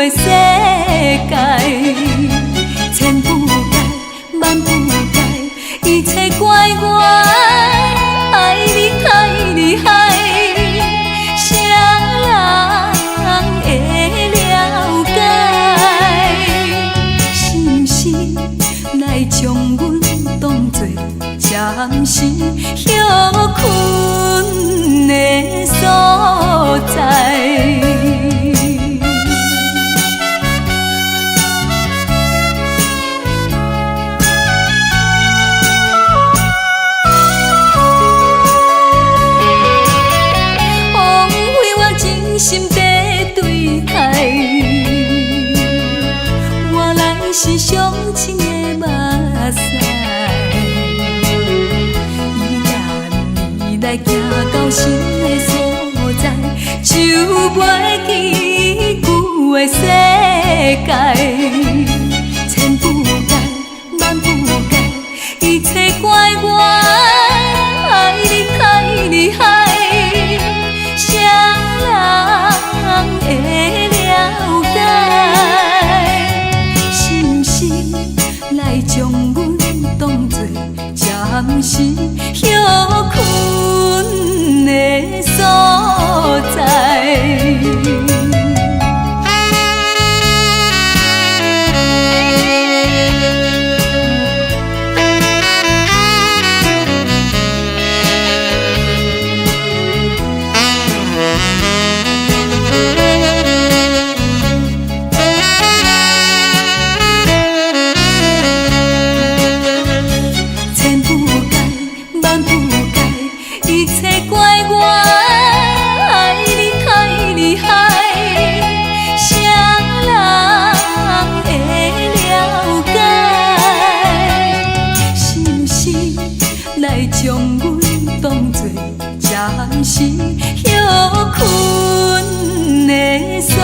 的世界，千不改，万不改，一切怪我爱你太厉害，谁人会了解？是不是来将阮当作暂时休困的所在？心地对待，换来是伤亲的目屎。伊带你来行到新的所在，就袂记旧的世界。千不改，万不改，一切怪我爱你太厉害。会了解，是不是来将阮当作暂时休困的所在？暂时休困的所